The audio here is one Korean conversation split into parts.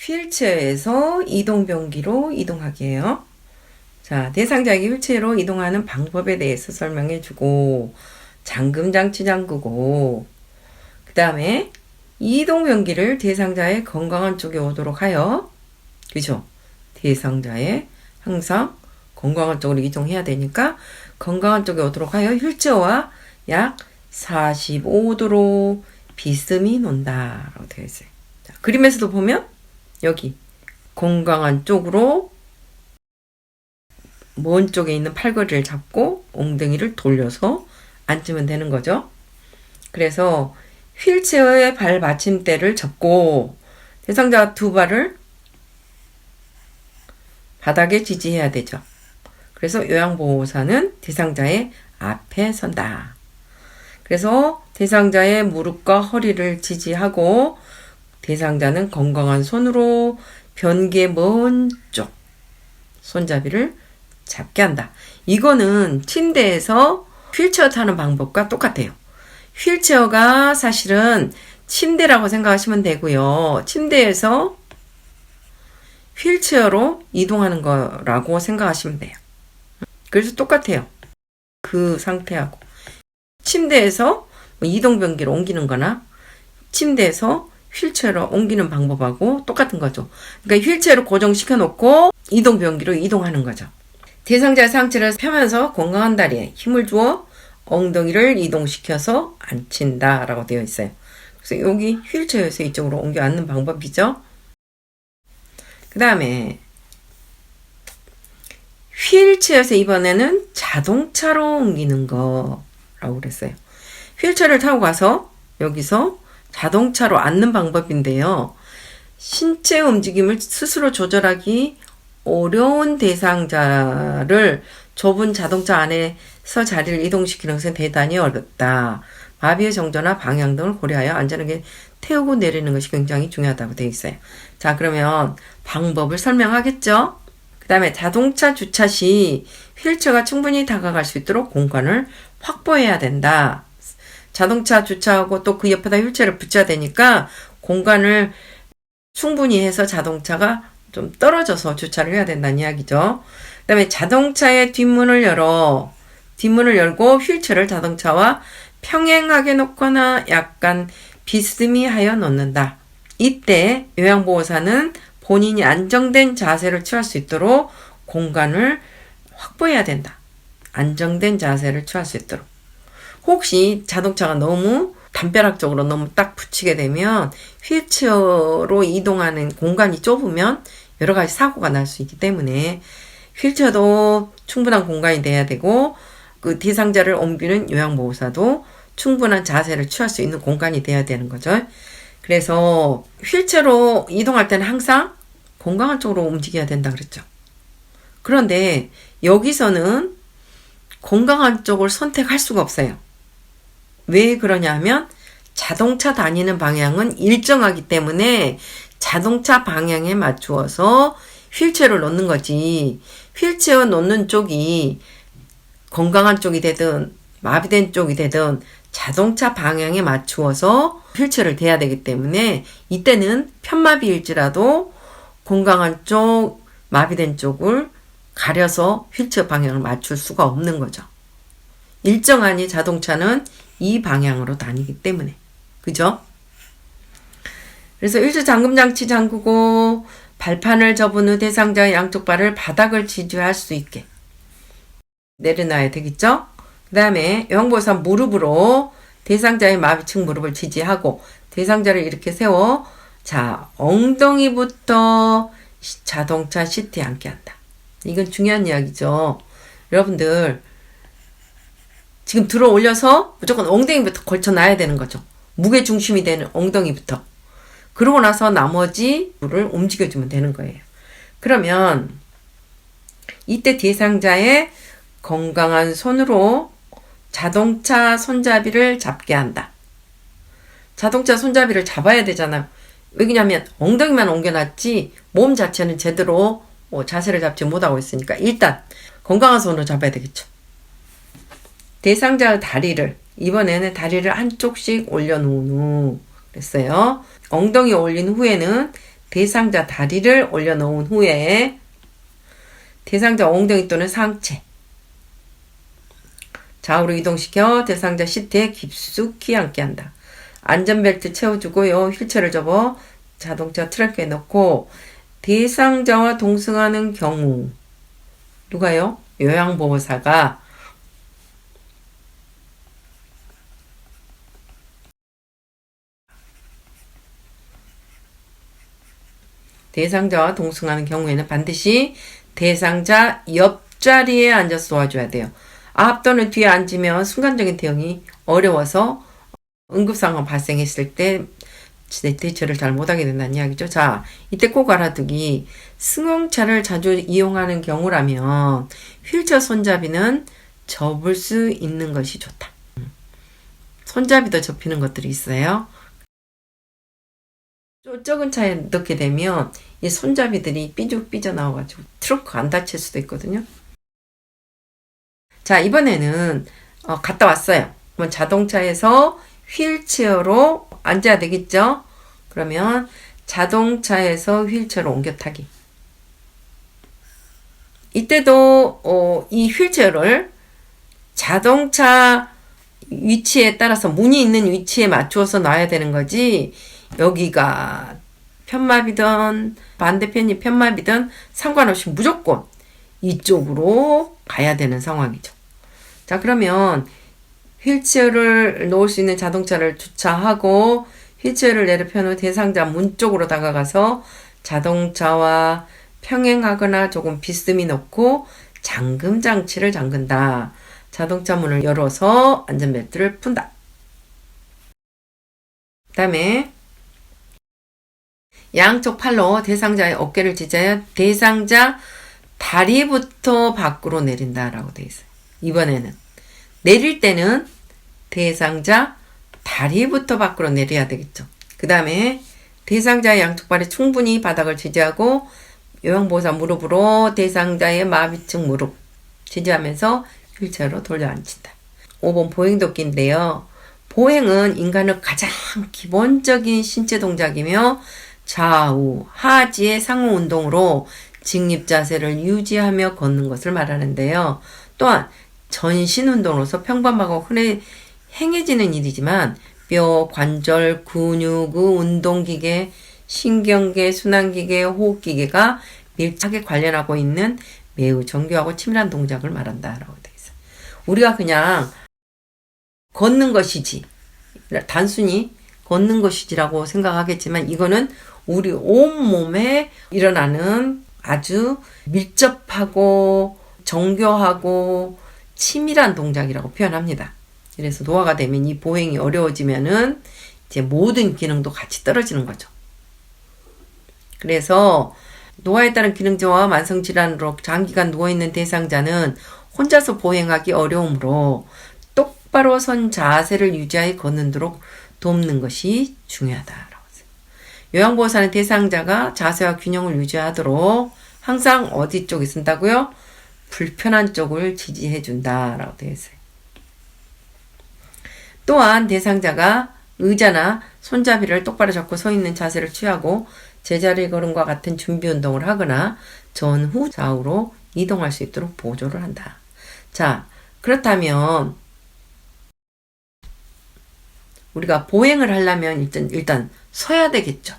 휠체어에서 이동변기로 이동하기예요. 자, 대상자에게 휠체어로 이동하는 방법에 대해서 설명해주고 잠금장치 잠그고 그 다음에 이동변기를 대상자의 건강한 쪽에 오도록 하여 그죠? 대상자의 항상 건강한 쪽으로 이동해야 되니까 건강한 쪽에 오도록 하여 휠체어와 약 45도로 비스듬히 논다 라고 되어 있어요. 자, 그림에서도 보면 여기 건강한 쪽으로 먼 쪽에 있는 팔걸이를 잡고 엉덩이를 돌려서 앉으면 되는 거죠. 그래서 휠체어의 발 받침대를 접고 대상자 두 발을 바닥에 지지해야 되죠. 그래서 요양보호사는 대상자의 앞에 선다. 그래서 대상자의 무릎과 허리를 지지하고 대상자는 건강한 손으로 변기의 먼 쪽 손잡이를 잡게 한다. 이거는 침대에서 휠체어 타는 방법과 똑같아요. 휠체어가 사실은 침대라고 생각하시면 되고요. 침대에서 휠체어로 이동하는 거라고 생각하시면 돼요. 그래서 똑같아요. 그 상태하고. 침대에서 이동변기로 옮기는 거나 침대에서 휠체어로 옮기는 방법하고 똑같은 거죠. 그러니까 휠체어로 고정시켜 놓고 이동변기로 이동하는 거죠. 대상자의 상체를 펴면서 건강한 다리에 힘을 주어 엉덩이를 이동시켜서 앉힌다 라고 되어 있어요. 그래서 여기 휠체어에서 이쪽으로 옮겨 앉는 방법이죠. 그 다음에 휠체어에서 이번에는 자동차로 옮기는 거라고 그랬어요. 휠체어를 타고 가서 여기서 자동차로 앉는 방법인데요. 신체 움직임을 스스로 조절하기 어려운 대상자를 좁은 자동차 안에서 자리를 이동시키는 것은 대단히 어렵다. 마비의 정도나 방향 등을 고려하여 안전하게 태우고 내리는 것이 굉장히 중요하다고 되어 있어요. 자, 그러면 방법을 설명하겠죠? 그 다음에 자동차 주차 시 휠체어가 충분히 다가갈 수 있도록 공간을 확보해야 된다. 자동차 주차하고 또 그 옆에다 휠체어를 붙여야 되니까 공간을 충분히 해서 자동차가 좀 떨어져서 주차를 해야 된다는 이야기죠. 그 다음에 자동차의 뒷문을 열고 휠체어를 자동차와 평행하게 놓거나 약간 비스듬히 하여 놓는다. 이때 요양보호사는 본인이 안정된 자세를 취할 수 있도록 공간을 확보해야 된다. 안정된 자세를 취할 수 있도록. 혹시 자동차가 너무 담벼락적으로 너무 딱 붙이게 되면 휠체어로 이동하는 공간이 좁으면 여러 가지 사고가 날 수 있기 때문에 휠체어도 충분한 공간이 돼야 되고 그 대상자를 옮기는 요양보호사도 충분한 자세를 취할 수 있는 공간이 돼야 되는 거죠. 그래서 휠체어로 이동할 때는 항상 건강한 쪽으로 움직여야 된다 그랬죠. 그런데 여기서는 건강한 쪽을 선택할 수가 없어요. 왜 그러냐 하면 자동차 다니는 방향은 일정하기 때문에 자동차 방향에 맞추어서 휠체어를 놓는 거지. 휠체어 놓는 쪽이 건강한 쪽이 되든 마비된 쪽이 되든 자동차 방향에 맞추어서 휠체어를 대야 되기 때문에 이때는 편마비일지라도 건강한 쪽, 마비된 쪽을 가려서 휠체어 방향을 맞출 수가 없는 거죠. 일정하니 자동차는 이 방향으로 다니기 때문에. 그죠? 그래서 휠체어 잠금장치 잠그고 발판을 접은 후 대상자의 양쪽 발을 바닥을 지지할 수 있게 내려놔야 되겠죠? 그 다음에 요양보호사 무릎으로 대상자의 마비층 무릎을 지지하고 대상자를 이렇게 세워 자 엉덩이부터 자동차 시트에 앉게 한다. 이건 중요한 이야기죠. 여러분들 지금 들어 올려서 무조건 엉덩이부터 걸쳐놔야 되는 거죠. 무게중심이 되는 엉덩이부터. 그러고 나서 나머지를 움직여주면 되는 거예요. 그러면 이때 대상자의 건강한 손으로 자동차 손잡이를 잡게 한다. 자동차 손잡이를 잡아야 되잖아요. 왜냐면 엉덩이만 옮겨놨지 몸 자체는 제대로 자세를 잡지 못하고 있으니까 일단 건강한 손으로 잡아야 되겠죠. 대상자의 다리를 이번에는 다리를 한쪽씩 올려놓은 후 그랬어요. 엉덩이 올린 후에는 대상자 다리를 올려놓은 후에 대상자 엉덩이 또는 상체 좌우로 이동시켜 대상자 시트에 깊숙이 앉게 한다. 안전벨트 채워주고요. 휠체어를 접어 자동차 트렁크에 넣고 대상자와 동승하는 경우 누가요? 요양보호사가 대상자와 동승하는 경우에는 반드시 대상자 옆자리에 앉아서 도와줘야 돼요. 앞 또는 뒤에 앉으면 순간적인 대응이 어려워서 응급상황 발생했을 때 대처를 잘 못하게 된다는 이야기죠. 자, 이때 꼭 알아두기. 승용차를 자주 이용하는 경우라면 휠체어 손잡이는 접을 수 있는 것이 좋다. 손잡이도 접히는 것들이 있어요. 적은 차에 넣게 되면 이 손잡이들이 삐죽 나와가지고 트렁크 안 닫힐 수도 있거든요. 자, 이번에는 갔다 왔어요. 그럼 자동차에서 휠체어로 앉아야 되겠죠? 그러면 자동차에서 휠체어로 옮겨 타기. 이때도 이 휠체어를 자동차 위치에 따라서 문이 있는 위치에 맞추어서 놔야 되는 거지, 여기가 편마비든 반대편이 편마비든 상관없이 무조건 이쪽으로 가야 되는 상황이죠. 자, 그러면 휠체어를 놓을 수 있는 자동차를 주차하고 휠체어를 내려편 후 대상자 문 쪽으로 다가가서 자동차와 평행하거나 조금 비스듬히 놓고 잠금 장치를 잠근다. 자동차 문을 열어서 안전벨트를 푼다. 그 다음에 양쪽 팔로 대상자의 어깨를 지지하여 대상자 다리부터 밖으로 내린다라고 되어 있어요. 이번에는 내릴 때는 대상자 다리부터 밖으로 내려야 되겠죠. 그 다음에 대상자의 양쪽 발이 충분히 바닥을 지지하고 요양보호사 무릎으로 대상자의 마비층 무릎 지지하면서 휠체어로 돌려 앉힌다. 5번 보행도끼인데요. 보행은 인간의 가장 기본적인 신체 동작이며 좌우, 하지의 상호 운동으로 직립 자세를 유지하며 걷는 것을 말하는데요. 또한 전신 운동으로서 평범하고 흔히 행해지는 일이지만 뼈, 관절, 근육, 운동기계, 신경계, 순환기계, 호흡기계가 밀접하게 관련하고 있는 매우 정교하고 치밀한 동작을 말한다라고 되어 있어요. 우리가 그냥 걷는 것이지, 단순히 걷는 것이지라고 생각하겠지만 이거는 우리 온몸에 일어나는 아주 밀접하고 정교하고 치밀한 동작이라고 표현합니다. 그래서 노화가 되면 이 보행이 어려워지면은 이제 모든 기능도 같이 떨어지는 거죠. 그래서 노화에 따른 기능저하와 만성질환으로 장기간 누워있는 대상자는 혼자서 보행하기 어려우므로 똑바로 선 자세를 유지하여 걷는도록 돕는 것이 중요하다라고 했어요. 요양보호사는 대상자가 자세와 균형을 유지하도록 항상 어디 쪽에 쓴다고요? 불편한 쪽을 지지해 준다라고 되어 있어요. 또한 대상자가 의자나 손잡이를 똑바로 잡고 서 있는 자세를 취하고 제자리 걸음과 같은 준비 운동을 하거나 전후 좌우로 이동할 수 있도록 보조를 한다. 자, 그렇다면 우리가 보행을 하려면 일단 서야 되겠죠.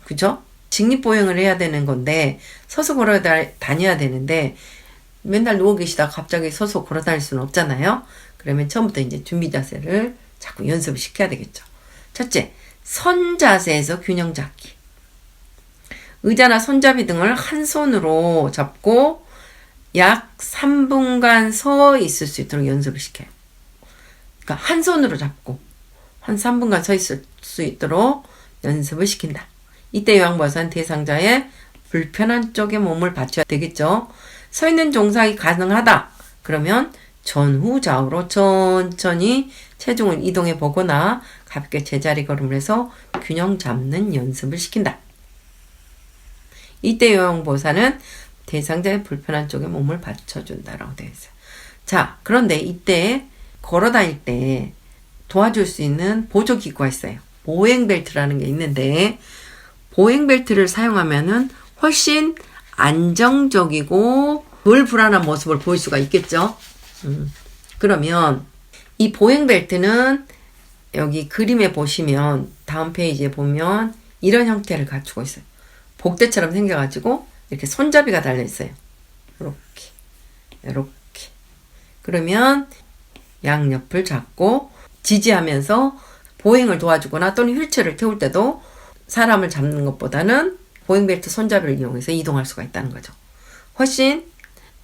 그죠? 직립보행을 해야 되는 건데 서서 걸어 다녀야 되는데 맨날 누워 계시다가 갑자기 서서 걸어 다닐 수는 없잖아요. 그러면 처음부터 이제 준비 자세를 자꾸 연습을 시켜야 되겠죠. 첫째, 선 자세에서 균형 잡기. 의자나 손잡이 등을 한 손으로 잡고 약 3분간 서 있을 수 있도록 연습을 시켜요. 그러니까 한 손으로 잡고 한 3분간 서 있을 수 있도록 연습을 시킨다. 이때 요양보호사는 대상자의 불편한 쪽에 몸을 받쳐야 되겠죠. 서 있는 종상이 가능하다. 그러면 전후 좌우로 천천히 체중을 이동해 보거나 가볍게 제자리 걸음을 해서 균형 잡는 연습을 시킨다. 이때 요양보호사는 대상자의 불편한 쪽에 몸을 받쳐준다라고 되어 있어요. 자, 그런데 이때 걸어 다닐 때 도와줄 수 있는 보조기구가 있어요. 보행벨트라는 게 있는데 보행벨트를 사용하면은 훨씬 안정적이고 덜 불안한 모습을 보일 수가 있겠죠. 그러면 이 보행벨트는 여기 그림에 보시면 다음 페이지에 보면 이런 형태를 갖추고 있어요. 복대처럼 생겨가지고 이렇게 손잡이가 달려 있어요. 이렇게 그러면 양옆을 잡고 지지하면서 보행을 도와주거나 또는 휠체어를 태울 때도 사람을 잡는 것보다는 보행벨트 손잡이를 이용해서 이동할 수가 있다는 거죠. 훨씬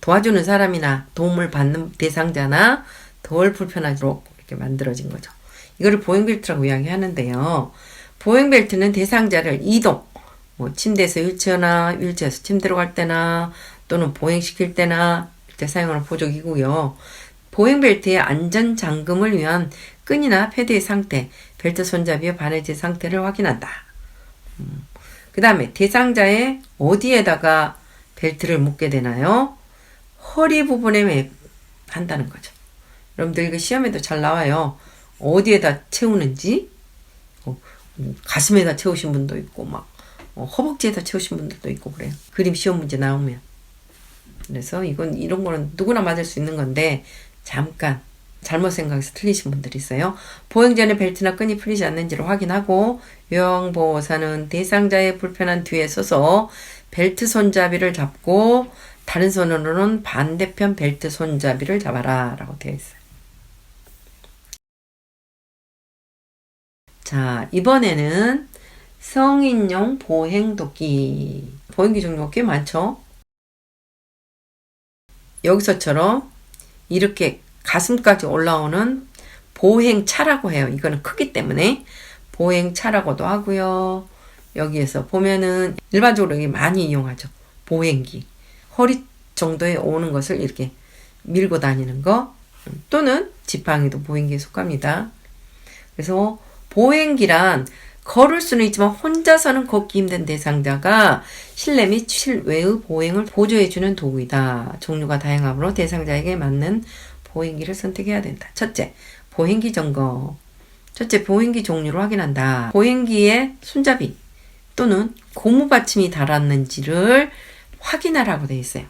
도와주는 사람이나 도움을 받는 대상자나 덜 불편하도록 이렇게 만들어진 거죠. 이거를 보행벨트라고 이야기하는데요. 보행벨트는 대상자를 이동, 침대에서 휠체어나 휠체어에서 침대로 갈 때나 또는 보행시킬 때나 이때 사용하는 보조기구요. 보행벨트의 안전 잠금을 위한 끈이나 패드의 상태, 벨트 손잡이의 바느질 상태를 확인한다. 그 다음에 대상자의 어디에다가 벨트를 묶게 되나요? 허리 부분에 한다는 거죠. 여러분들 이거 시험에도 잘 나와요. 어디에다 채우는지, 가슴에다 채우신 분도 있고, 허벅지에다 채우신 분들도 있고 그래요. 그림 시험 문제 나오면. 그래서 이런 거는 누구나 맞을 수 있는 건데, 잠깐 잘못 생각해서 틀리신 분들이 있어요. 보행 전에 벨트나 끈이 풀리지 않는지를 확인하고, 요양보호사는 대상자의 불편한 뒤에 서서 벨트 손잡이를 잡고, 다른 손으로는 반대편 벨트 손잡이를 잡아라 라고 되어 있어요. 자, 이번에는 성인용 보행도끼. 보행기 종류가 꽤 많죠? 여기서처럼 이렇게 가슴까지 올라오는 보행차라고 해요. 이거는 크기 때문에 보행차라고도 하고요. 여기에서 보면은 일반적으로 여기 많이 이용하죠. 보행기. 허리 정도에 오는 것을 이렇게 밀고 다니는 거 또는 지팡이도 보행기에 속합니다. 그래서 보행기란 걸을 수는 있지만 혼자서는 걷기 힘든 대상자가 실내 및 실외의 보행을 보조해주는 도구이다. 종류가 다양하므로 대상자에게 맞는 보행기를 선택해야 된다. 첫째, 보행기 점검. 첫째, 보행기 종류를 확인한다. 보행기의 손잡이 또는 고무 받침이 달았는지를 확인하라고 되어 있어요.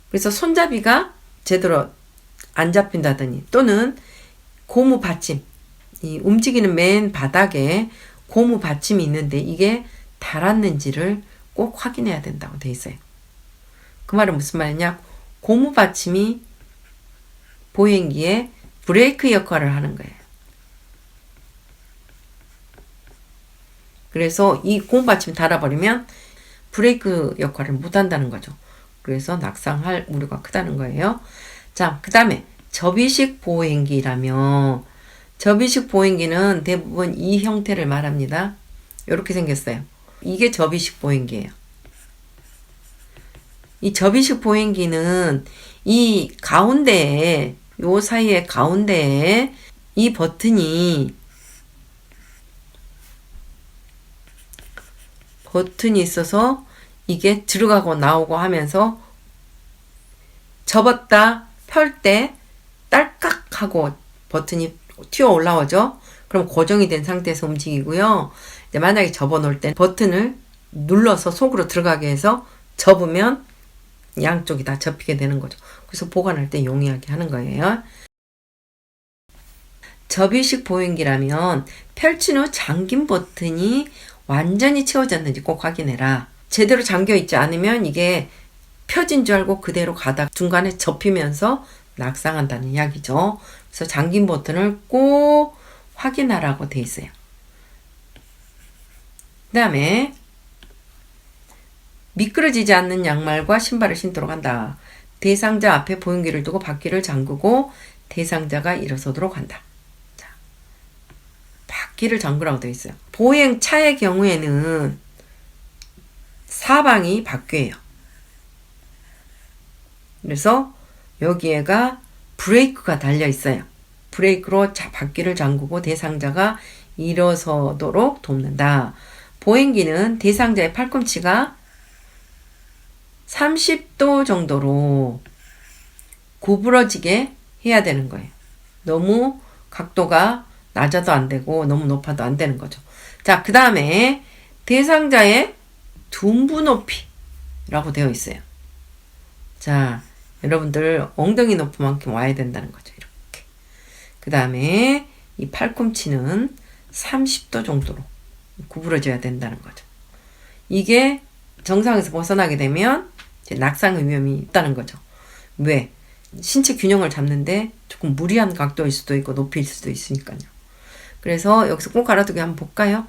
그래서 손잡이가 제대로 안 잡힌다더니 또는 고무 받침, 이 움직이는 맨 바닥에 고무 받침이 있는데 이게 달았는지를 꼭 확인해야 된다고 되어 있어요. 그 말은 무슨 말이냐? 고무 받침이 보행기에 브레이크 역할을 하는 거예요. 그래서 이 고무 받침 달아버리면 브레이크 역할을 못한다는 거죠. 그래서 낙상할 우려가 크다는 거예요. 자, 그 다음에 접이식 보행기라면 접이식 보행기는 대부분 이 형태를 말합니다. 이렇게 생겼어요. 이게 접이식 보행기예요. 이 접이식 보행기는 이 가운데에 요 사이에 가운데에 이 버튼이 있어서 이게 들어가고 나오고 하면서 접었다 펼 때 딸깍 하고 버튼이 튀어 올라오죠. 그럼 고정이 된 상태에서 움직이고요. 이제 만약에 접어 놓을 때 버튼을 눌러서 속으로 들어가게 해서 접으면 양쪽이 다 접히게 되는 거죠. 그래서 보관할 때 용이하게 하는 거예요. 접이식 보행기라면 펼친 후 잠긴 버튼이 완전히 채워졌는지 꼭 확인해라. 제대로 잠겨 있지 않으면 이게 펴진 줄 알고 그대로 가다가 중간에 접히면서 낙상한다는 이야기죠. 그래서 잠긴 버튼을 꼭 확인하라고 돼 있어요. 그 다음에 미끄러지지 않는 양말과 신발을 신도록 한다. 대상자 앞에 보행기를 두고 바퀴를 잠그고 대상자가 일어서도록 한다. 자, 바퀴를 잠그라고 되어 있어요. 보행차의 경우에는 사방이 바퀴예요. 그래서 여기에가 브레이크가 달려 있어요. 브레이크로 바퀴를 잠그고 대상자가 일어서도록 돕는다. 보행기는 대상자의 팔꿈치가 30도 정도로 구부러지게 해야 되는 거예요. 너무 각도가 낮아도 안 되고 너무 높아도 안 되는 거죠. 자, 그 다음에 대상자의 둔부 높이라고 되어 있어요. 자, 여러분들 엉덩이 높이만큼 와야 된다는 거죠. 이렇게. 그 다음에 이 팔꿈치는 30도 정도로 구부러져야 된다는 거죠. 이게 정상에서 벗어나게 되면 이제 낙상의 위험이 있다는 거죠. 왜? 신체 균형을 잡는데 조금 무리한 각도일 수도 있고 높이일 수도 있으니까요. 그래서 여기서 꼭 알아두기 한번 볼까요?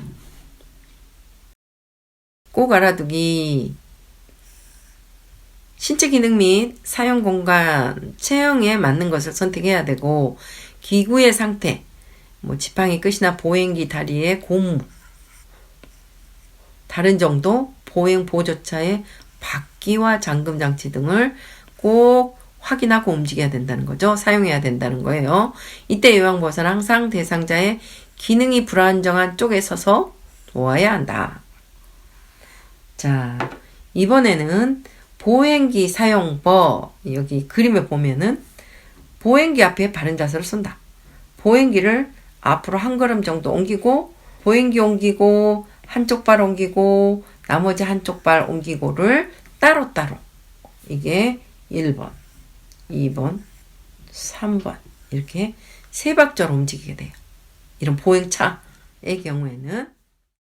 꼭 알아두기. 신체 기능 및 사용 공간, 체형에 맞는 것을 선택해야 되고, 기구의 상태, 뭐 지팡이 끝이나 보행기 다리의 고무, 다른 정도, 보행 보조차의 바퀴와 잠금 장치 등을 꼭 확인하고 움직여야 된다는 거죠. 사용해야 된다는 거예요. 이때 요양보호사는 항상 대상자의 기능이 불안정한 쪽에 서서 도와야 한다. 자, 이번에는 보행기 사용법. 여기 그림에 보면은 보행기 앞에 바른 자세로 쏜다. 보행기를 앞으로 한 걸음 정도 옮기고, 보행기 옮기고, 한쪽 발 옮기고, 나머지 한쪽 발 옮기고를 따로따로. 이게 1번, 2번, 3번. 이렇게 세 박자로 움직이게 돼요. 이런 보행차의 경우에는